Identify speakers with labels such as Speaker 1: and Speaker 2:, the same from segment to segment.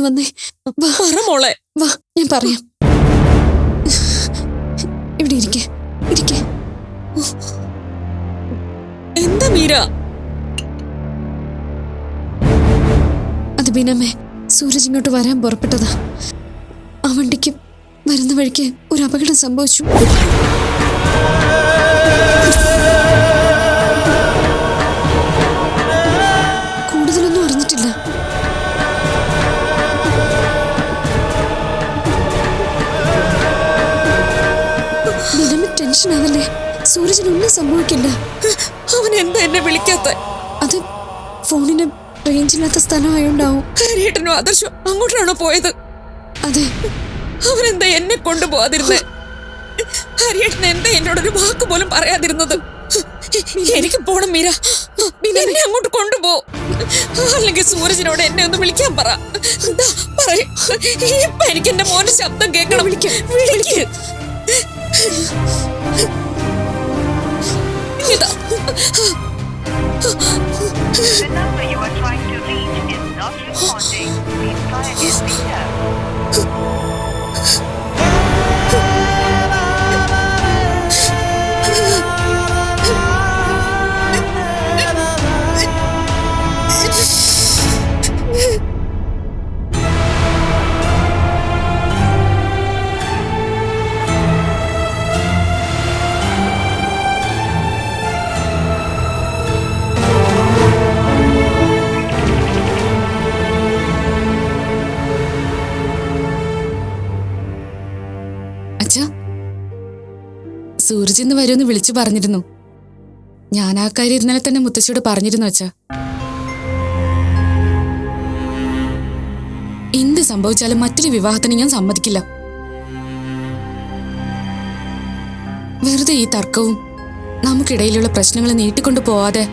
Speaker 1: ഒന്ന് വന്നേ.
Speaker 2: മോളെ
Speaker 1: വാ, ഞാൻ പറയാം. ഇവിടെ ഇരിക്കേ.
Speaker 2: എന്താ മീര?
Speaker 1: അത് ബീനമ്മേ, സൂരജ് ഇങ്ങോട്ട് വരാൻ പുറപ്പെട്ടതാ. ആ വണ്ടിക്ക് വരുന്ന വഴിക്ക് ഒരു അപകടം സംഭവിച്ചു. കൂടുതലൊന്നും അറിഞ്ഞിട്ടില്ല. ബീനമ്മ ടെൻഷൻ ആവല്ലേ. സൂരജിനൊന്നും സംഭവിക്കില്ല.
Speaker 2: അവൻ എന്താ എന്നെ വിളിക്കാത്ത?
Speaker 1: അത് ഫോണിന് റേഞ്ചില്ലാത്ത സ്ഥലമായോണ്ടാവും.
Speaker 2: ഹരിയേട്ടനോ ആദർശോ അങ്ങോട്ടാണോ പോയത്?
Speaker 1: അതെ.
Speaker 2: അവനെന്താ എന്നെ കൊണ്ടുപോകാതിരുന്നേ? ഹരിയേട്ടൻ എന്താ എന്നോടൊരു വാക്ക് പോലും പറയാതിരുന്നത്? എനിക്ക് പോണം മീര, എന്നെ അങ്ങോട്ട് കൊണ്ടുപോ. അല്ലെങ്കിൽ സൂരജിനോട് എന്നെ ഒന്ന് വിളിക്കാൻ പറ. ഇപ്പൊ എനിക്ക് എന്റെ മോന്റെ ശബ്ദം കേൾക്കണം. വിളിക്ക്. ഇതാ.
Speaker 3: The number you are trying to reach is not responding. Please try again later.
Speaker 4: Sooraj ഇന്ന് വരുമെന്ന് വിളിച്ചു പറഞ്ഞിരുന്നു. ഞാൻ ആ കാര്യം ഇന്നലെ തന്നെ മുത്തശ്ശിയോട് പറഞ്ഞിരുന്നു അച്ഛാ. എന്ത് സംഭവിച്ചാലും മറ്റൊരു വിവാഹത്തിന് ഞാൻ സമ്മതിക്കില്ല. വെറുതെ ഈ തർക്കവും നമുക്കിടയിലുള്ള പ്രശ്നങ്ങൾ നീട്ടിക്കൊണ്ടു പോവാതെ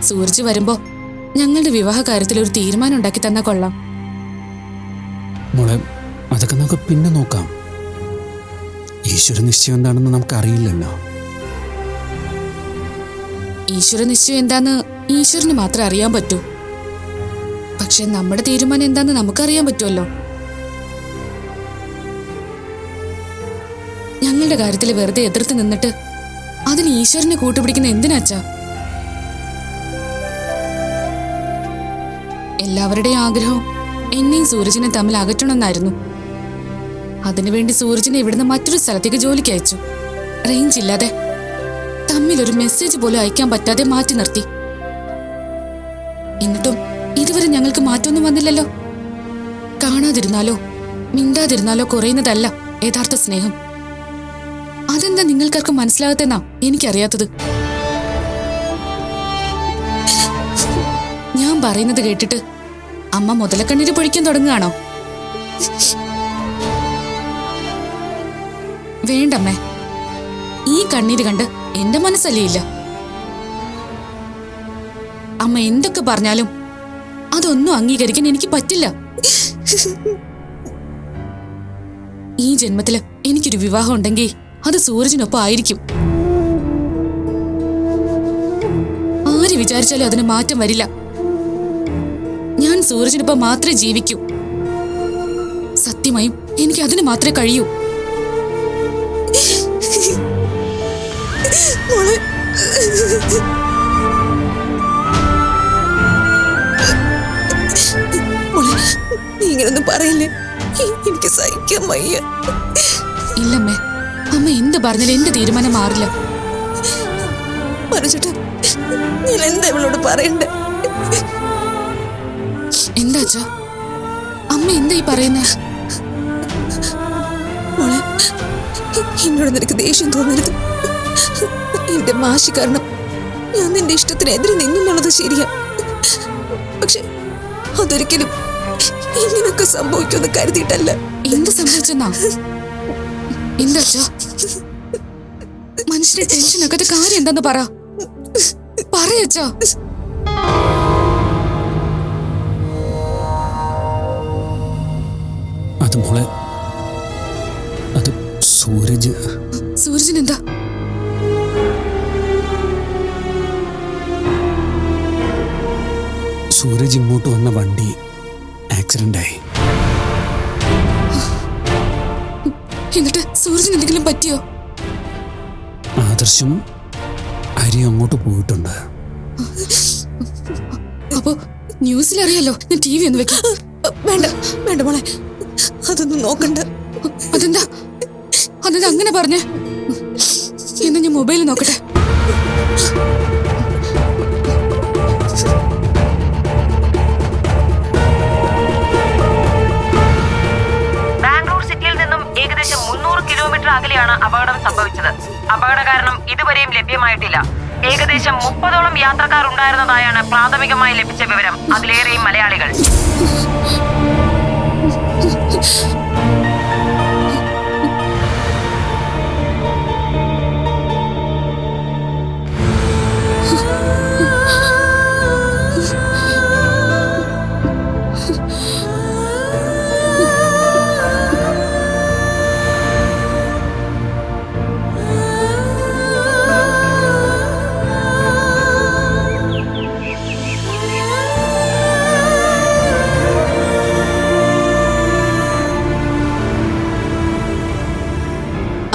Speaker 4: സൂരജ് വരുമ്പോ ഞങ്ങളുടെ വിവാഹ കാര്യത്തിൽ ഒരു തീരുമാനം ഉണ്ടാക്കി തന്നാ കൊള്ളാം.
Speaker 5: മോളെ, അതൊക്കെ നമുക്ക് പിന്നെ നോക്കാം. ഈശ്വര നിശ്ചയം എന്താണെന്ന് നമുക്ക് അറിയില്ലല്ലോ.
Speaker 4: ഈശ്വര നിശ്ചയം എന്താന്ന് ഈശ്വരന് മാത്രമേ അറിയാൻ പറ്റൂ. പക്ഷെ നമ്മുടെ തീരുമാനം എന്താന്ന് നമുക്കറിയാൻ പറ്റുമല്ലോ. ഞങ്ങളുടെ കാര്യത്തിൽ വെറുതെ എതിർത്ത് നിന്നിട്ട് അതിന് ഈശ്വരനെ കൂട്ടുപിടിക്കുന്ന എന്തിനാച്ചാ? എല്ലാവരുടെയും ആഗ്രഹം എന്നെയും സൂരജിനെ തമ്മിൽ അകറ്റണമെന്നായിരുന്നു. അതിനുവേണ്ടി സൂരജിനെ ഇവിടുന്ന് മറ്റൊരു സ്ഥലത്തേക്ക് ജോലിക്ക് അയച്ചു. റേഞ്ച് ഇല്ലാതെ തമ്മിലൊരു മെസ്സേജ് പോലും അയക്കാൻ പറ്റാതെ മാറ്റി നിർത്തി. എന്നിട്ടും ഇതുവരെ ഞങ്ങൾക്ക് മാറ്റമൊന്നും വന്നില്ലല്ലോ. കാണാതിരുന്നാലോ മിണ്ടാതിരുന്നാലോ കുറയുന്നതല്ല യഥാർത്ഥ സ്നേഹം. അതെന്താ നിങ്ങൾക്കാർക്ക് മനസ്സിലാകത്തെന്നാ എനിക്കറിയാത്തത്. ഞാൻ പറയുന്നത് കേട്ടിട്ട് അമ്മ മുതലക്കണ്ണീര് പൊഴിക്കാൻ തുടങ്ങുകയാണോ? വേണ്ടമ്മേ, ഈ കണ്ണീര് കണ്ട് എന്റെ മനസ്സല്ലിയില്ല. അമ്മ എന്തൊക്കെ പറഞ്ഞാലും അതൊന്നും അംഗീകരിക്കാൻ എനിക്ക് പറ്റില്ല. ഈ ജന്മത്തില് എനിക്കൊരു വിവാഹം ഉണ്ടെങ്കിൽ അത് സൂരജിനൊപ്പം ആയിരിക്കും. ആര് വിചാരിച്ചാലും അതിന് മാറ്റം വരില്ല. ഞാൻ സൂരജിനൊപ്പം മാത്രമേ ജീവിക്കൂ. സത്യമായും എനിക്ക് അതിന് മാത്രമേ കഴിയൂ.
Speaker 2: നീ ഇങ്ങനൊന്നും പറയില്ലേ, എനിക്ക് സഹിക്കാൻ വയ്യ.
Speaker 4: ഇല്ലമ്മേ, അമ്മ എന്ത് പറഞ്ഞാലും എന്റെ തീരുമാനം മാറില്ല.
Speaker 2: മനുഷ്യേട്ടാ, ഞാൻ എന്താ ഇവളോട് പറയണ്ടേ?
Speaker 4: എന്താച്ചാ അമ്മ എന്താ ഈ പറയുന്നേ?
Speaker 2: മോളെ, എന്നോട് നിനക്ക് ദേഷ്യം തോന്നരുത്. എന്റെ മാഷി കാരണം ഞാൻ നിന്റെ ഇഷ്ടത്തിനെതിരെ നിന്നുള്ളത് ശരിയാ. പക്ഷെ അതൊരിക്കലും ഇങ്ങനൊക്കെ സംഭവിക്കുമെന്ന് കരുതിയിട്ടല്ല.
Speaker 4: എന്ത് സംഭവിച്ചെന്നാ? എന്താച്ചാ മനുഷ്യന്റെ ടെൻഷനൊക്കെ കാര്യം എന്താന്ന് പറയച്ചാ.
Speaker 5: അത് മോളെ, അത്
Speaker 4: സൂരജിനെന്താ?
Speaker 5: സൂരജ് ഇങ്ങോട്ട് വന്ന വണ്ടി ആക്സിഡന്റ് ആയി.
Speaker 4: എന്നിട്ട് സൂരജിന് എന്തെങ്കിലും പറ്റിയോ?
Speaker 5: ആദർശം ഹരി അങ്ങോട്ട് പോയിട്ടുണ്ട്.
Speaker 4: അപ്പോ ന്യൂസിലറിയാലോ. ഞാൻ TV ഒന്ന് വെക്കാം.
Speaker 2: വേണ്ട വേണ്ട മോളെ, അതൊന്നും നോക്കണ്ട.
Speaker 4: അതെന്താ അങ്ങനെ പറഞ്ഞേ? എന്നാ ഞാൻ മൊബൈലിൽ നോക്കട്ടെ.
Speaker 6: ബാംഗ്ലൂർ സിറ്റിയിൽ നിന്നും ഏകദേശം 300 കിലോമീറ്റർ അകലെയാണ് അപകടം സംഭവിച്ചത്. അപകട കാരണം ഇതുവരെയും ലഭ്യമായിട്ടില്ല. ഏകദേശം 30ഓളം യാത്രക്കാർ ഉണ്ടായിരുന്നതായാണ് പ്രാഥമികമായി ലഭിച്ച വിവരം. അതിലേറെയും മലയാളികൾ.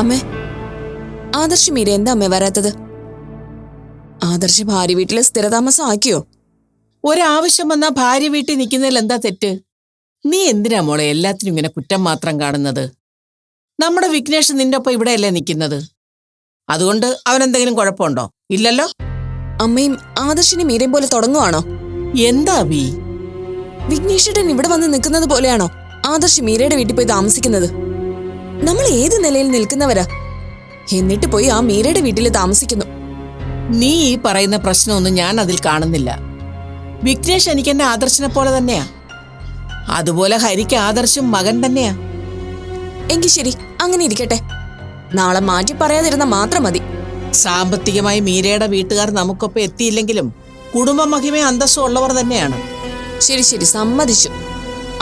Speaker 2: അമ്മേ, ആദർശ് മീര എന്താ അമ്മേ വരാത്തത്? ആദർശ് ഭാര്യ വീട്ടില് സ്ഥിരതാമസം ആക്കിയോ?
Speaker 7: ഒരാവശ്യം വന്നാ ഭാര്യ വീട്ടിൽ നിൽക്കുന്നതിൽ എന്താ തെറ്റ്? നീ എന്തിനാ മോളെ എല്ലാത്തിനും ഇങ്ങനെ കുറ്റം മാത്രം കാണുന്നത്? നമ്മുടെ വിഘ്നേഷ് നിന്റെ ഒപ്പം ഇവിടെയല്ലേ നിൽക്കുന്നത്. അതുകൊണ്ട് അവനെന്തെങ്കിലും കുഴപ്പമുണ്ടോ? ഇല്ലല്ലോ.
Speaker 2: അമ്മയും ആദർശിനെ മീരയും പോലെ തുടങ്ങുവാണോ?
Speaker 7: എന്താ ബി?
Speaker 2: വിഘ്നേഷേട്ടൻ ഇവിടെ വന്ന് നിൽക്കുന്നത് പോലെയാണോ ആദർശ് മീരയുടെ വീട്ടിൽ പോയി താമസിക്കുന്നത്? നമ്മൾ ഏത് നിലയിൽ നിൽക്കുന്നവരാ? എന്നിട്ട് പോയി ആ മീരയുടെ വീട്ടിൽ താമസിക്കുന്നു.
Speaker 7: നീ ഈ പറയുന്ന പ്രശ്നമൊന്നും ഞാൻ അതിൽ കാണുന്നില്ല. വിഘ്നേഷ് എനിക്ക് എന്നെ ആദർശിനെ പോലെ തന്നെയാ. അതുപോലെ ഹരിക്ക് ആദർശും മകൻ തന്നെയാ.
Speaker 2: എങ്കിൽ ശരി, അങ്ങനെ ഇരിക്കട്ടെ. നാളെ മാറ്റി പറയാതിരുന്ന മാത്രം മതി.
Speaker 7: സാമ്പത്തികമായി മീരയുടെ വീട്ടുകാർ നമുക്കൊപ്പം എത്തിയില്ലെങ്കിലും കുടുംബ മഹിമയും അന്തസ്സും ഉള്ളവർ തന്നെയാണ്.
Speaker 2: ശരി ശരി, സമ്മതിച്ചു.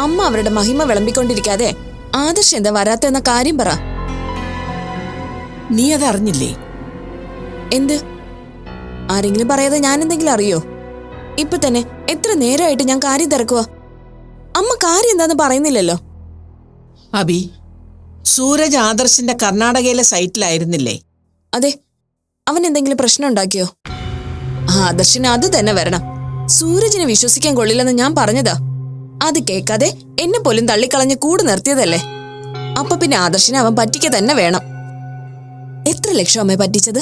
Speaker 2: അമ്മ അവരുടെ മഹിമ വിളമ്പിക്കൊണ്ടിരിക്കാതെ ആദർശ് എന്താ വരാത്തെന്ന കാര്യം പറ.
Speaker 7: നീ അതറിഞ്ഞില്ലേ?
Speaker 2: എന്ത്? ആരെങ്കിലും പറയാതെ ഞാൻ എന്തെങ്കിലും അറിയോ? ഇപ്പൊ തന്നെ എത്ര നേരമായിട്ട് ഞാൻ കാര്യം തിരക്കുക. അമ്മ കാര്യം എന്താന്ന് പറയുന്നില്ലല്ലോ.
Speaker 7: അബി, സൂരജ് ആദർശിന്റെ കർണാടകയിലെ സൈറ്റിലായിരുന്നില്ലേ?
Speaker 2: അതെ. അവൻ എന്തെങ്കിലും പ്രശ്നം ഉണ്ടാക്കിയോ? ആദർശിന് അത് തന്നെ വരണം. സൂരജിനെ വിശ്വസിക്കാൻ കൊള്ളില്ലെന്ന് ഞാൻ പറഞ്ഞതാ. അത് കേൾക്കാതെ എന്നെ പോലും തള്ളിക്കളഞ്ഞ് കൂട് നിർത്തിയതല്ലേ. അപ്പൊ പിന്നെ ആദർശിനെ അവൻ പറ്റിക്ക തന്നെ വേണം. എത്ര ലക്ഷം അമ്മയെ പറ്റിച്ചത്?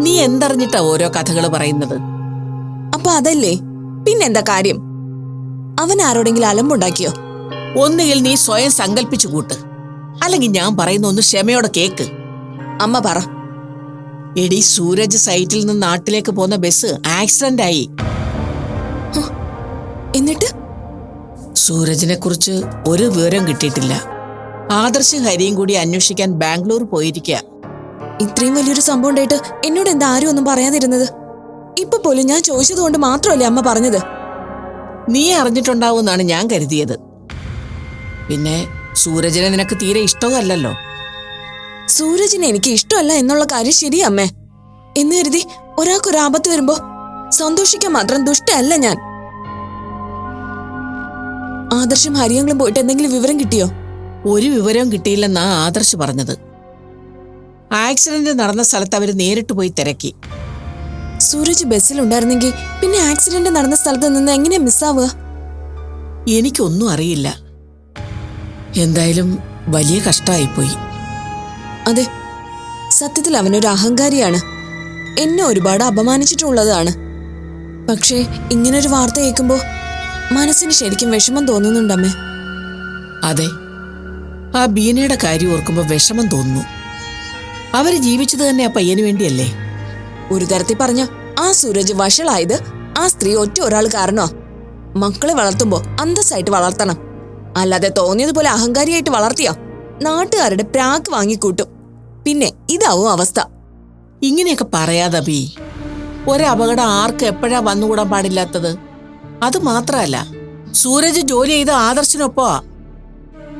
Speaker 7: നീ എന്തറിഞ്ഞിട്ടാ ഓരോ കഥകൾ പറയുന്നത്?
Speaker 2: അപ്പൊ അതല്ലേ, പിന്നെന്താ കാര്യം? അവൻ ആരോടെങ്കിലും അലമ്പുണ്ടാക്കിയോ?
Speaker 7: ഒന്നുകിൽ നീ സ്വയം സങ്കല്പിച്ചു കൂട്ട്, അല്ലെങ്കിൽ ഞാൻ പറയുന്ന ഒന്ന് ക്ഷമയോടെ കേക്ക്.
Speaker 2: അമ്മ പറ.
Speaker 7: എടി, സൂരജ് സൈറ്റിൽ നിന്ന് നാട്ടിലേക്ക് പോകുന്ന ബസ് ആക്സിഡന്റ് ആയി.
Speaker 2: എന്നിട്ട്
Speaker 7: സൂരജിനെ കുറിച്ച് ഒരു വിവരം കിട്ടിയിട്ടില്ല. ആദർശ് ഹരിയും കൂടി അന്വേഷിക്കാൻ ബാംഗ്ലൂർ പോയിരിക്കുക.
Speaker 2: ഇത്രയും വലിയൊരു സംഭവം ഉണ്ടായിട്ട് എന്നോട് എന്താ ആരും ഒന്നും പറയാതിരുന്നത്? ഇപ്പൊ പോലും ഞാൻ ചോദിച്ചതുകൊണ്ട് മാത്രമല്ലേ അമ്മ പറഞ്ഞത്?
Speaker 7: നീ അറിഞ്ഞിട്ടുണ്ടാവുമെന്നാണ് ഞാൻ കരുതിയത്. പിന്നെ സൂരജിനെ നിനക്ക് തീരെ ഇഷ്ടമല്ലല്ലോ.
Speaker 2: സൂരജിനെ എനിക്ക് ഇഷ്ടമല്ല എന്നുള്ള കാര്യം ശരിയാ അമ്മേ. എന്ന് കരുതി ഒരാൾക്കൊരു ആപത്ത് വരുമ്പോ സന്തോഷിക്കാൻ മാത്രം ദുഷ്ടല്ല ഞാൻ. ആദർശം ഹരിയങ്ങളും പോയിട്ട് എന്തെങ്കിലും വിവരം കിട്ടിയോ?
Speaker 7: ഒരു വിവരവും കിട്ടിയില്ലെന്നാ ആദർശ് പറഞ്ഞത്. ആക്സിഡന്റ് നടന്ന സ്ഥലത്ത് അവര് നേരിട്ട് പോയി തിരക്കി.
Speaker 2: സൂരജ് ബസ്സിലുണ്ടായിരുന്നെങ്കിൽ പിന്നെ ആക്സിഡന്റ് നടന്ന സ്ഥലത്ത് നിന്ന് എങ്ങനെയാ മിസ്സാവുക?
Speaker 7: എനിക്കൊന്നും അറിയില്ല. എന്തായാലും വലിയ കഷ്ടമായിപ്പോയി.
Speaker 2: അതെ, സത്യത്തിൽ അവനൊരു അഹങ്കാരിയാണ്. എന്നെ ഒരുപാട് അപമാനിച്ചിട്ടുള്ളതാണ്. പക്ഷേ ഇങ്ങനൊരു വാർത്ത കേൾക്കുമ്പോ മനസ്സിന് ശരിക്കും വിഷമം തോന്നുന്നുണ്ടമ്മേ.
Speaker 7: അതെ, ആ ബീനയുടെ കാര്യം ഓർക്കുമ്പോ വിഷമം തോന്നുന്നു. അവര് ജീവിച്ചത് തന്നെ ആ പയ്യന് വേണ്ടിയല്ലേ?
Speaker 2: ഒരു തരത്തിൽ പറഞ്ഞ ആ സൂരജ് വഷളായത് ആ സ്ത്രീ ഒറ്റ ഒരാൾ കാരണോ? മക്കളെ വളർത്തുമ്പോ അന്തസ്സായിട്ട് വളർത്തണം. അല്ലാതെ തോന്നിയതുപോലെ അഹങ്കാരിയായിട്ട് വളർത്തിയോ നാട്ടുകാരുടെ പ്രാക്ക് വാങ്ങിക്കൂട്ടും. പിന്നെ ഇതാവും അവസ്ഥ.
Speaker 7: ഇങ്ങനെയൊക്കെ പറയാതെ ബി. ഒരപകടം ആർക്ക് എപ്പോഴാ വന്നുകൂടാൻ പാടില്ലാത്തത്? അത് മാത്രല്ല, സൂരജ് ജോലി ചെയ്ത ആദർശിനൊപ്പമാ.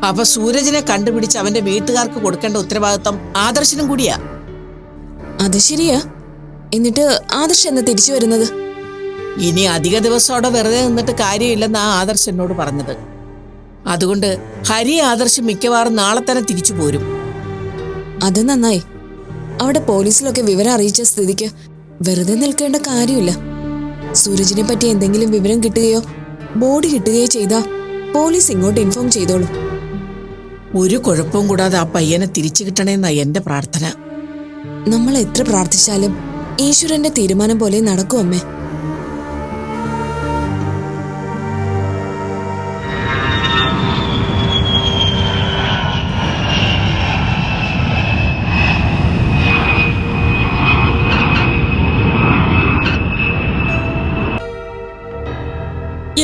Speaker 7: അപ്പൊ സൂരജിനെ കണ്ടുപിടിച്ച് അവന്റെ വീട്ടുകാർക്ക് കൊടുക്കേണ്ട ഉത്തരവാദിത്വം ആദർശിനും കൂടിയാ.
Speaker 2: അത് ശരിയാ. എന്നിട്ട് ആദർശ് എന്നാ തിരിച്ചു വരുന്നത്?
Speaker 7: ഇനി അധിക ദിവസം അവിടെ വെറുതെ നിന്നിട്ട് കാര്യമില്ലെന്നാ ആദർശ് എന്നോട് പറഞ്ഞത്. അതുകൊണ്ട് ഹരി ആദർശ് മിക്കവാറും നാളെ തന്നെ തിരിച്ചു പോരും.
Speaker 2: അത് നന്നായി. അവിടെ പോലീസിലൊക്കെ വിവരം അറിയിച്ച സ്ഥിതിക്ക് വെറുതെ നിൽക്കേണ്ട കാര്യമില്ല. സൂരജിനെ പറ്റി എന്തെങ്കിലും വിവരം കിട്ടുകയോ ബോഡി കിട്ടുകയോ ചെയ്താ പോലീസ് ഇങ്ങോട്ട് ഇൻഫോം ചെയ്തോളൂ.
Speaker 7: ഒരു കുഴപ്പവും കൂടാതെ ആ പയ്യനെ തിരിച്ചു കിട്ടണേന്നാ എന്റെ പ്രാർത്ഥന.
Speaker 2: നമ്മൾ എത്ര പ്രാർത്ഥിച്ചാലും ഈശ്വരന്റെ തീരുമാനം പോലെ നടക്കും അമ്മേ.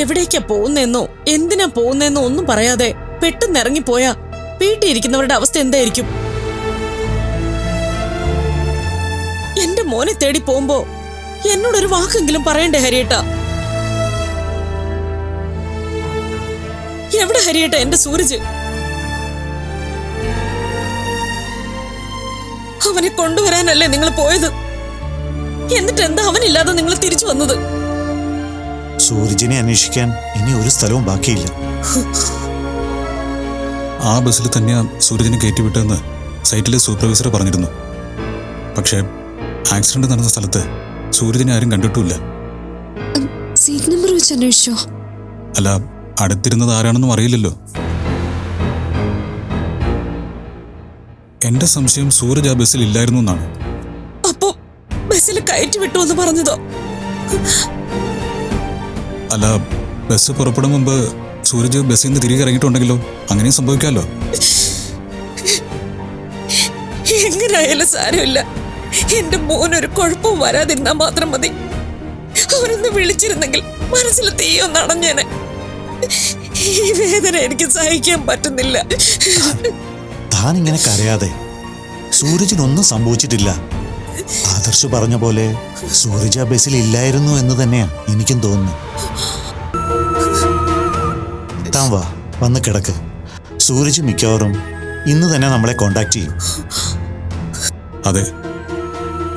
Speaker 8: എവിടേക്കാ പോകുന്നെന്നോ എന്തിനാ പോകുന്നെന്നോ ഒന്നും പറയാതെ പെട്ടെന്ന് ഇറങ്ങിപ്പോയാ വീട്ടിലിരിക്കുന്നവരുടെ അവസ്ഥ എന്തായിരിക്കും? എന്റെ മോനെ തേടി പോകുമ്പോ എന്നോടൊരു വാക്കെങ്കിലും പറയണ്ടേ ഹരിയേട്ട? എവിടെ ഹരിയേട്ട എന്റെ സൂരജ്? അവനെ കൊണ്ടുവരാനല്ലേ നിങ്ങൾ പോയത്? എന്നിട്ട് എന്താ അവനില്ലാതെ നിങ്ങൾ തിരിച്ചു വന്നത്?
Speaker 9: സൂരജിനെ അന്വേഷിക്കാൻ ഇനി ഒരു സ്ഥലവും ബാക്കിയില്ല.
Speaker 5: ആ ബസ്സിൽ തന്നെയാ സൂരജിനെ കയറ്റിവിട്ടെന്ന് സൈറ്റിലെ സൂപ്പർവൈസർ പറഞ്ഞിരുന്നു. പക്ഷേ ആക്സിഡന്റ് നടന്ന സ്ഥലത്ത് സൂരജിനെ ആരും കണ്ടിട്ടുമില്ല.
Speaker 1: സീറ്റ് നമ്പർ വെച്ച് അന്വേഷിച്ചോ?
Speaker 5: അല്ല, അടുത്തിരുന്നത് ആരാണെന്നും അറിയില്ലല്ലോ. എന്റെ സംശയം സൂരജ് ആ ബസ്സിൽ ഇല്ലായിരുന്നു എന്നാണ്.
Speaker 8: അപ്പോ ബസ്സിൽ കയറ്റി വിട്ടു എന്ന് പറഞ്ഞതോ?
Speaker 5: അല്ല, ബസ് പുറപ്പെടും മുമ്പ് സൂരജ് ബസ്സിൽ നിന്ന് തിരികെ ഇറങ്ങിയിട്ടുണ്ടെങ്കിലോ? അങ്ങനെയും സംഭവിക്കാമല്ലോ.
Speaker 8: എങ്ങനെയായാലും സാരമില്ല. എന്റെ മോനൊരു കുഴപ്പവും വരാതിരുന്നാ മാത്രം മതി. അവനൊന്ന് വിളിച്ചിരുന്നെങ്കിൽ മനസ്സിൽ തീയൊന്ന് അണഞ്ഞേനെ. ഈ വേദന എനിക്ക് സഹിക്കാൻ പറ്റുന്നില്ല.
Speaker 9: താൻ ഇങ്ങനെ കരയാതെ. സൂരജിനൊന്നും സംഭവിച്ചിട്ടില്ല. ആദർശ് പറഞ്ഞ പോലെ സൂരജ് ആ ബസ്സിൽ ഇല്ലായിരുന്നു എന്ന് തന്നെയാ എനിക്കും തോന്നുന്നു. താൻ വാ, വന്ന് കിടക്ക്. സൂരജ് മിക്കവാറും ഇന്ന് തന്നെ നമ്മളെ കോണ്ടാക്ട് ചെയ്യും.
Speaker 5: അതെ,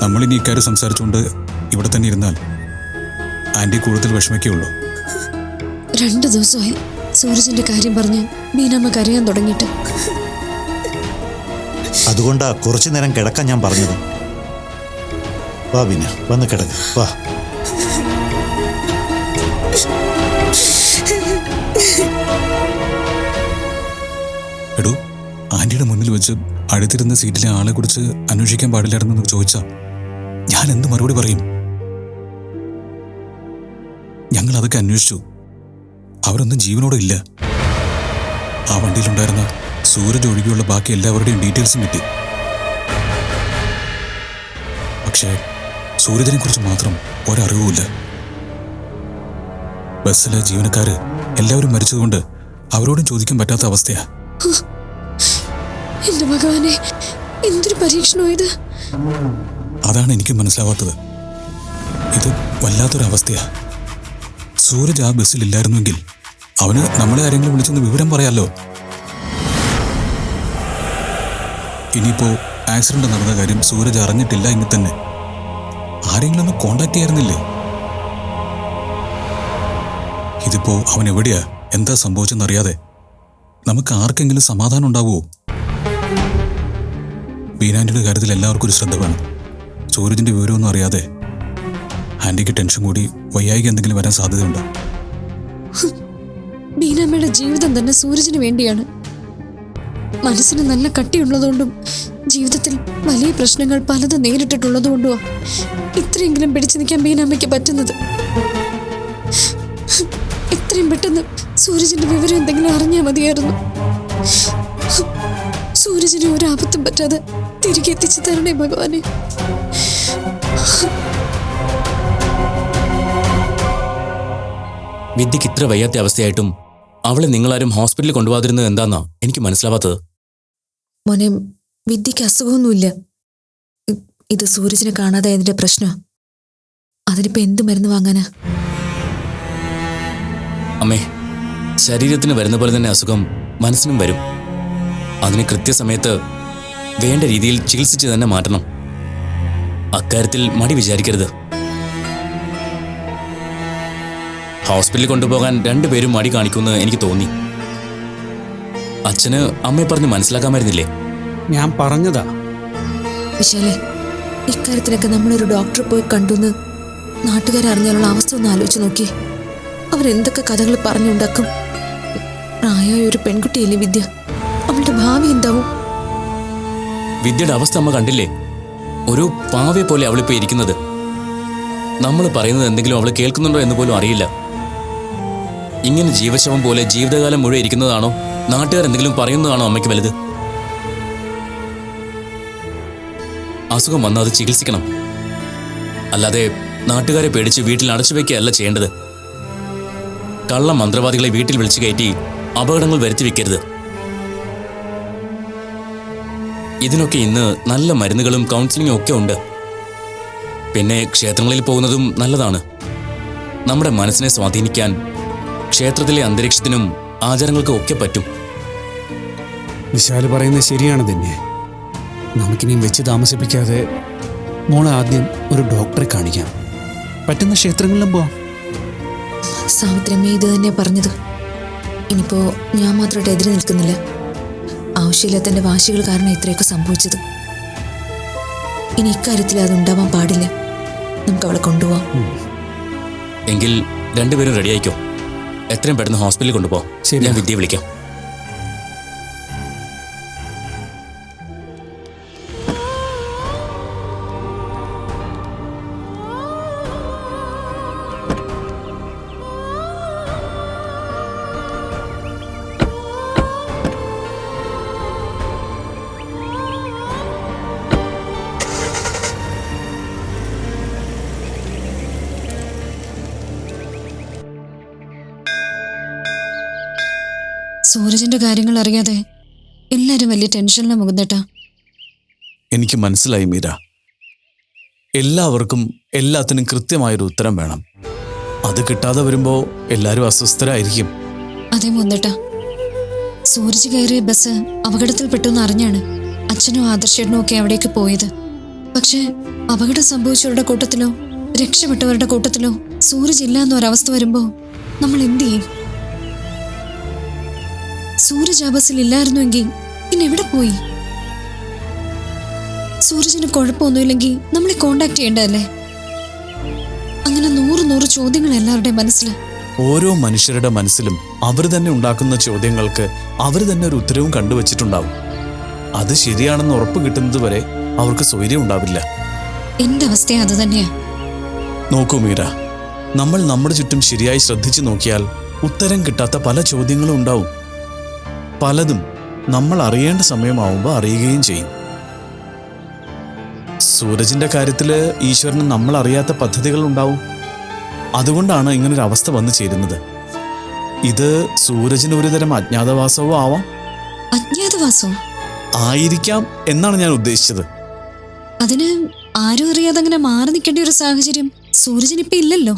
Speaker 5: നമ്മളിനി ഇക്കാര്യം സംസാരിച്ചുകൊണ്ട് ഇവിടെ തന്നെ ഇരുന്നാൽ ആന്റി കൂടുതൽ വിഷമിക്കുള്ളൂ.
Speaker 1: 2 ദിവസമായി സൂരജിന്റെ കാര്യം പറഞ്ഞ് ബീനാമ്മ കരയാൻ തുടങ്ങിയിട്ട്.
Speaker 9: അതുകൊണ്ടാ കുറച്ചു നേരം കിടക്കാൻ ഞാൻ പറഞ്ഞത്. വാ ബീന, വന്ന് കിടക്ക്. വാ.
Speaker 5: എടൂ, ആന്റിയുടെ മുന്നിൽ വെച്ച് അടുത്തിരുന്ന സീറ്റിലെ ആളെ കുറിച്ച് അന്വേഷിക്കാൻ പാടില്ലായിരുന്നെന്ന് ചോദിച്ചാ ഞാൻ എന്ത് മറുപടി പറയും? ഞങ്ങൾ അതൊക്കെ അന്വേഷിച്ചു. അവരൊന്നും ജീവനോടെ ഇല്ല. ആ വണ്ടിയിലുണ്ടായിരുന്ന സൂരജ് ഒഴികെയുള്ള ബാക്കി എല്ലാവരുടെയും ഡീറ്റെയിൽസും കിട്ടി. പക്ഷേ സൂരജിനെ കുറിച്ച് മാത്രം ഒരറിവുമില്ല. ബസ്സിലെ ജീവനക്കാര് എല്ലാവരും മരിച്ചതുകൊണ്ട് അവരോടും ചോദിക്കാൻ പറ്റാത്ത അവസ്ഥയാ.
Speaker 1: എന്റെ ഭഗവാനെ, എന്തൊരു പരീക്ഷണോ ഇത്!
Speaker 5: അതാണ് എനിക്ക് മനസ്സിലാവാത്തത്. ഇത് വല്ലാത്തൊരവസ്ഥയാ. സൂരജ് ആ ബസ്സിൽ ഇല്ലായിരുന്നുവെങ്കിൽ അവന് നമ്മളെ ആരെങ്കിലും വിളിച്ചൊന്ന് വിവരം പറയാലോ. ഇനിയിപ്പോ ആക്സിഡന്റ് നടന്ന കാര്യം സൂരജ് അറിഞ്ഞിട്ടില്ല എങ്കിൽ തന്നെ ആരെങ്കിലും ഒന്ന് കോണ്ടാക്ട് ചെയ്യാറുന്നില്ലേ? ഇതിപ്പോ അവൻ എവിടെയാ, എന്താ സംഭവിച്ചെന്നറിയാതെ നമുക്ക് ആർക്കെങ്കിലും സമാധാനം ഉണ്ടാവുമോ? ബീനാന്റിയുടെ കാര്യത്തിൽ എല്ലാവർക്കും ഒരു ശ്രദ്ധ വേണം. സൂരജിന്റെ വിവരമൊന്നും അറിയാതെ ആന്റിക്ക് ടെൻഷൻ കൂടി വയ്യായിക എന്തെങ്കിലും വരാൻ സാധ്യതയുണ്ട്.
Speaker 1: ബീനാമ്മയുടെ ജീവിതം തന്നെ സൂരജിന് വേണ്ടിയാണ്. മനസ്സിന് നല്ല കട്ടിയുള്ളതുകൊണ്ടും ജീവിതത്തിൽ വലിയ പ്രശ്നങ്ങൾ പലതും നേരിട്ടിട്ടുള്ളതുകൊണ്ടും ഇത്രയെങ്കിലും പിടിച്ചു നിൽക്കാൻ ബീനാമ്മയ്ക്ക് പറ്റുന്നത്. എത്രയും പെട്ടെന്ന് സൂരജിന്റെ വിവരം എന്തെങ്കിലും അറിഞ്ഞാൽ മതിയായിരുന്നു. സൂരജിന് ഒരു ആപത്തും പറ്റാതെ തിരികെ എത്തിച്ചു തരണേ ഭഗവാനെ.
Speaker 10: വിദ്യക്ക് ഇത്ര വയ്യാത്ത അവസ്ഥയായിട്ടും അവളെ നിങ്ങളാരും ഹോസ്പിറ്റലിൽ കൊണ്ടുപോകാതിരുന്നത് എന്താന്നാ എനിക്ക് മനസ്സിലാവാത്തത്.
Speaker 2: മോനെ, വിദ്യക്ക് അസുഖമൊന്നുമില്ല. ഇത് സൂരജിനെ കാണാതെ അതിന്റെ പ്രശ്നം. അതിനിപ്പോ എന്ത് മരുന്ന് വാങ്ങാനാ?
Speaker 10: അമ്മേ, ശരീരത്തിന് വരുന്ന പോലെ തന്നെ അസുഖം മനസ്സിനും വരും. അതിന് കൃത്യസമയത്ത് വേണ്ട രീതിയിൽ ചികിത്സിച്ച് തന്നെ മാറ്റണം. അക്കാര്യത്തിൽ മടി വിചാരിക്കരുത്. ഹോസ്പിറ്റലിൽ കൊണ്ടുപോകാൻ 2 പേരും മടി കാണിക്കുമെന്ന് എനിക്ക് തോന്നി. അച്ഛന് അമ്മയെ പറഞ്ഞ് മനസ്സിലാക്കാമായിരുന്നില്ലേ?
Speaker 5: ഞാൻ പറഞ്ഞതാ,
Speaker 1: വിശാലെ, ഇക്കാര്യത്തിലൊക്കെ നമ്മളൊരു ഡോക്ടറെ പോയി കണ്ടുന്ന് നാട്ടുകാരറിഞ്ഞാലുള്ള അവസ്ഥ ഒന്ന് ആലോചിച്ച് നോക്കി. അവരെന്തൊക്കെ കഥകൾ പറഞ്ഞുണ്ടാക്കും. പ്രായമായ ഒരു പെൺകുട്ടിയല്ലേ വിദ്യ, അവളുടെ ഭാവി എന്താവും?
Speaker 10: വിദ്യയുടെ അവസ്ഥ അമ്മ കണ്ടില്ലേ? ഒരു പാവയെ പോലെ അവളിപ്പോ ഇരിക്കുന്നത്. നമ്മൾ പറയുന്നത് എന്തെങ്കിലും അവൾ കേൾക്കുന്നുണ്ടോ എന്ന് പോലും അറിയില്ല. ഇങ്ങനെ ജീവശവം പോലെ ജീവിതകാലം മുഴുവൻ ഇരിക്കുന്നതാണോ, നാട്ടുകാർ എന്തെങ്കിലും പറയുന്നതാണോ അമ്മയ്ക്ക് വലുത്? അസുഖം വന്നാൽ അത് ചികിത്സിക്കണം, അല്ലാതെ നാട്ടുകാരെ പേടിച്ച് വീട്ടിൽ അടച്ചു വയ്ക്കുകയല്ല ചെയ്യേണ്ടത്. കള്ള മന്ത്രവാദികളെ വീട്ടിൽ വിളിച്ചു കയറ്റി അപകടങ്ങൾ വരുത്തി വെക്കരുത്. ഇതിനൊക്കെ ഇന്ന് നല്ല മരുന്നുകളും കൗൺസിലിങ്ങും ഒക്കെ ഉണ്ട്. പിന്നെ ക്ഷേത്രങ്ങളിൽ പോകുന്നതും നല്ലതാണ്. നമ്മുടെ മനസ്സിനെ സ്വാധീനിക്കാൻ ക്ഷേത്രത്തിലെ അന്തരീക്ഷത്തിനും ആചാരങ്ങൾക്കും ഒക്കെ പറ്റും.
Speaker 11: വിശാല് പറയുന്നത് ശരിയാണ് തന്നെ. നമുക്കിനിയും വെച്ച് താമസിപ്പിക്കാതെ മോളെ ആദ്യം ഒരു ഡോക്ടറെ കാണിക്കാം. പറ്റുന്ന ക്ഷേത്രങ്ങളിലും പോവാം.
Speaker 1: സാവിത്രമ്മ ഇത് തന്നെ പറഞ്ഞത്. ഇനിയിപ്പോ ഞാൻ മാത്രമായിട്ട് എതിരെ നിൽക്കുന്നില്ല. ആവശ്യമില്ലാത്ത എൻ്റെ വാശികൾ കാരണം ഇത്രയൊക്കെ സംഭവിച്ചത്. ഇനി ഇക്കാര്യത്തിൽ അതുണ്ടാവാൻ പാടില്ല. നമുക്ക് അവളെ കൊണ്ടുപോവാം.
Speaker 10: എങ്കിൽ രണ്ടുപേരും റെഡിയായിക്കോ. എത്രയും പെട്ടെന്ന് ഹോസ്പിറ്റലിൽ കൊണ്ടുപോകാം. ഞാൻ വിദ്യയെ വിളിക്കാം.
Speaker 1: സൂരജിന്റെ കാര്യങ്ങൾ അറിയാതെ എല്ലാരും വലിയ ടെൻഷനിലാണ് മുകുന്ദേട്ടാ.
Speaker 5: എനിക്ക് മനസ്സിലായി മീര. എല്ലാവർക്കും എല്ലാത്തിനും കൃത്യമായൊരു ഉത്തരം വേണം. അത് കിട്ടാതെ വരുമ്പോൾ എല്ലാവരും അസ്വസ്ഥരായിരിക്കും.
Speaker 1: അതെ മുകുന്ദേട്ടാ, സൂരജ് കയറിയ ബസ് അപകടത്തിൽപ്പെട്ടു എന്ന് അറിഞ്ഞാണ് അച്ഛനും ആദർശേട്ടനും ഒക്കെ അവിടേക്ക് പോയത്. പക്ഷേ അപകടം സംഭവിച്ചവരുടെ കൂട്ടത്തിലോ രക്ഷപ്പെട്ടവരുടെ കൂട്ടത്തിലോ സൂരജ് ഇല്ല എന്നൊരവസ്ഥ വരുമ്പോൾ നമ്മൾ എന്ത് ചെയ്യും? സൂരജ് ആ ബസ്സിൽ ഇല്ലായിരുന്നുവെങ്കിൽ പിന്നെ എവിടെ പോയി? സൂരജിന് കുഴപ്പമൊന്നുമില്ലെങ്കിൽ നമ്മളെ കോണ്ടാക്ട് ചെയ്യേണ്ടതല്ലേ? അങ്ങനെ 100 ചോദ്യങ്ങൾ എല്ലാവരുടെയും മനസ്സിൽ.
Speaker 5: ഓരോ മനുഷ്യരുടെ മനസ്സിലും അവർ തന്നെ ഉണ്ടാക്കുന്ന ചോദ്യങ്ങൾക്ക് അവർ തന്നെ ഒരു ഉത്തരവും കണ്ടുവച്ചിട്ടുണ്ടാവും. അത് ശരിയാണെന്ന് ഉറപ്പ് കിട്ടുന്നത് വരെ അവർക്ക് സ്വൈര്യം ഉണ്ടാവില്ല.
Speaker 1: എന്റെ അവസ്ഥ അത് തന്നെയാ.
Speaker 5: നോക്കൂ മീര, നമ്മൾ നമ്മുടെ ചുറ്റും ശരിയായി ശ്രദ്ധിച്ചു നോക്കിയാൽ ഉത്തരം കിട്ടാത്ത പല ചോദ്യങ്ങളും ഉണ്ടാവും. പലതും നമ്മൾ അറിയേണ്ട സമയമാവുമ്പോൾ അറിയുകയും ചെയ്യും. സൂരജിന്റെ കാര്യത്തില് ഈശ്വരന് നമ്മൾ അറിയാത്ത പദ്ധതികൾ ഉണ്ടാവും. അതുകൊണ്ടാണ് ഇങ്ങനൊരു അവസ്ഥ വന്നു ചേരുന്നത്. ഇത് സൂരജിന് ഒരുതരം അജ്ഞാതവാസവും ആവാം.
Speaker 1: അജ്ഞാതവാസവും
Speaker 5: ആയിരിക്കാം എന്നാണ് ഞാൻ ഉദ്ദേശിച്ചത്.
Speaker 1: അതിന് ആരും അറിയാതെ അങ്ങനെ മാറി നിൽക്കേണ്ട ഒരു സാഹചര്യം സൂരജിന് ഇപ്പൊ ഇല്ലല്ലോ.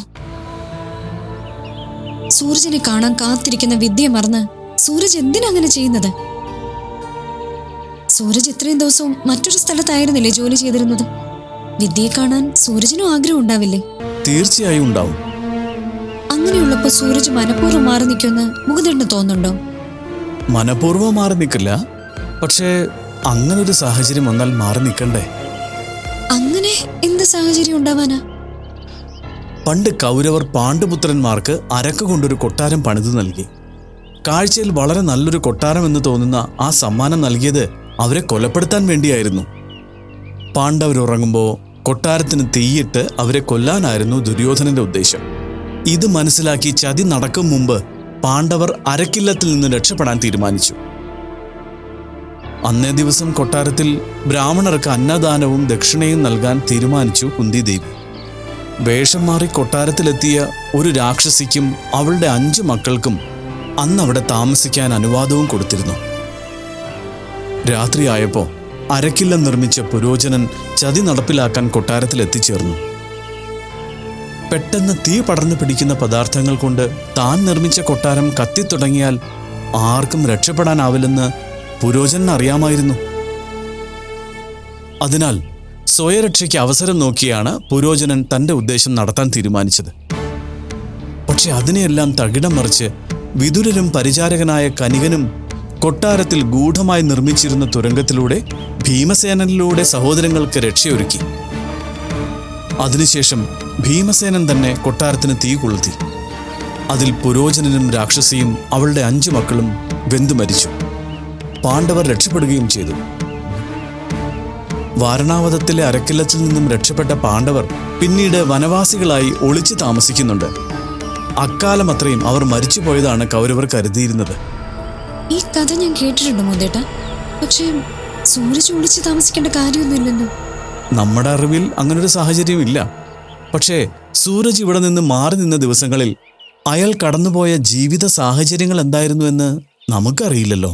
Speaker 1: സൂരജിനെ കാണാൻ കാത്തിരിക്കുന്ന വിദ്യ മറന്ന് സൂരജ് എന്തിനാ അങ്ങനെ ചെയ്യുന്നത്? സൂരജ് ഇത്രയും ദിവസവും മറ്റൊരു സ്ഥലത്തായിരുന്നില്ലേ ജോലി ചെയ്തിരുന്നത്? വിദ്യയെ കാണാൻ സൂരജിനും ആഗ്രഹം ഉണ്ടാവില്ലേ?
Speaker 5: തീർച്ചയായും ഉണ്ടാവും.
Speaker 1: അങ്ങനെയുള്ളപ്പോ സൂരജ് മനഃപൂർവ്വം മാറി നിൽക്കുമെന്ന് മുകുന്ദേട്ടന് തോന്നുന്നുണ്ടോ?
Speaker 5: മനഃപൂർവ്വം മാറി നിൽക്കില്ല. പക്ഷേ അങ്ങനൊരു സാഹചര്യം വന്നാൽ മാറി നിൽക്കണ്ടേ?
Speaker 1: അങ്ങനെ എന്ത് സാഹചര്യം ഉണ്ടാവാനാ?
Speaker 5: പണ്ട് കൗരവർ പാണ്ഡുപുത്രന്മാർക്ക് അരക്ക് കൊണ്ടൊരു കൊട്ടാരം പണിതു നൽകി. കാഴ്ചയിൽ വളരെ നല്ലൊരു കൊട്ടാരം എന്ന് തോന്നുന്ന ആ സമ്മാനം നൽകിയത് അവരെ കൊലപ്പെടുത്താൻ വേണ്ടിയായിരുന്നു. പാണ്ഡവരുറങ്ങുമ്പോൾ കൊട്ടാരത്തിന് തീയിട്ട് അവരെ കൊല്ലാനായിരുന്നു ദുര്യോധനന്റെ ഉദ്ദേശം. ഇത് മനസ്സിലാക്കി ചതി നടക്കും മുമ്പ് പാണ്ഡവർ അരക്കില്ലത്തിൽ നിന്ന് രക്ഷപ്പെടാൻ തീരുമാനിച്ചു. അന്നേ ദിവസം കൊട്ടാരത്തിൽ ബ്രാഹ്മണർക്ക് അന്നദാനവും ദക്ഷിണയും നൽകാൻ തീരുമാനിച്ചു കുന്തിദേവി. വേഷം മാറി കൊട്ടാരത്തിലെത്തിയ ഒരു രാക്ഷസിക്കും അവളുടെ 5 മക്കൾക്കും അന്നവിടെ താമസിക്കാൻ അനുവാദവും കൊടുത്തിരുന്നു. രാത്രിയായപ്പോൾ അരക്കില്ലം നിർമ്മിച്ച പുരോചനൻ ചതി നടപ്പിലാക്കാൻ കൊട്ടാരത്തിൽ എത്തിച്ചേർന്നു. പെട്ടെന്ന് തീ പടർന്നു പിടിക്കുന്ന പദാർത്ഥങ്ങൾ കൊണ്ട് താൻ നിർമ്മിച്ച കൊട്ടാരം കത്തിത്തുടങ്ങിയാൽ ആർക്കും രക്ഷപ്പെടാനാവില്ലെന്ന് പുരോചനൻ അറിയാമായിരുന്നു. അതിനാൽ സ്വയരക്ഷയ്ക്ക് അവസരം നോക്കിയാണ് പുരോചനൻ തന്റെ ഉദ്ദേശം നടത്താൻ തീരുമാനിച്ചത്. പക്ഷെ അതിനെയെല്ലാം തകിടം മറിച്ച് വിതുരരും പരിചാരകനായ കനികനും കൊട്ടാരത്തിൽ ഗൂഢമായി നിർമ്മിച്ചിരുന്ന തുരങ്കത്തിലൂടെ ഭീമസേനനിലൂടെ സഹോദരങ്ങൾക്ക് രക്ഷയൊരുക്കി. അതിനുശേഷം ഭീമസേനൻ തന്നെ കൊട്ടാരത്തിന് തീ കൊളുത്തി. അതിൽ പുരോചനനും രാക്ഷസിയും അവളുടെ 5 മക്കളും വെന്തു മരിച്ചു. പാണ്ഡവർ രക്ഷപ്പെടുകയും ചെയ്തു. വാരണാവതത്തിലെ അരക്കില്ലത്തിൽ നിന്നും രക്ഷപ്പെട്ട പാണ്ഡവർ പിന്നീട് വനവാസികളായി ഒളിച്ചു താമസിക്കുന്നുണ്ട്. അക്കാലം അത്രയും അവർ മരിച്ചുപോയതാണ് കൗരവർ കരുതിയിരുന്നത്.
Speaker 1: ഈ കഥ ഞാൻ കേട്ടിട്ടുണ്ട് മോന്തേട്ടാ. പക്ഷേ സൂരജ് ഒളിച്ച് താമസിക്കേണ്ട കാര്യമൊന്നുമില്ലല്ലോ.
Speaker 5: നമ്മുടെ അറിവിൽ അങ്ങനൊരു സാഹചര്യം ഇല്ല. പക്ഷേ സൂരജ് ഇവിടെ നിന്ന് മാറി നിന്ന ദിവസങ്ങളിൽ അയാൾ കടന്നുപോയ ജീവിത സാഹചര്യങ്ങൾ എന്തായിരുന്നു എന്ന് നമുക്കറിയില്ലല്ലോ.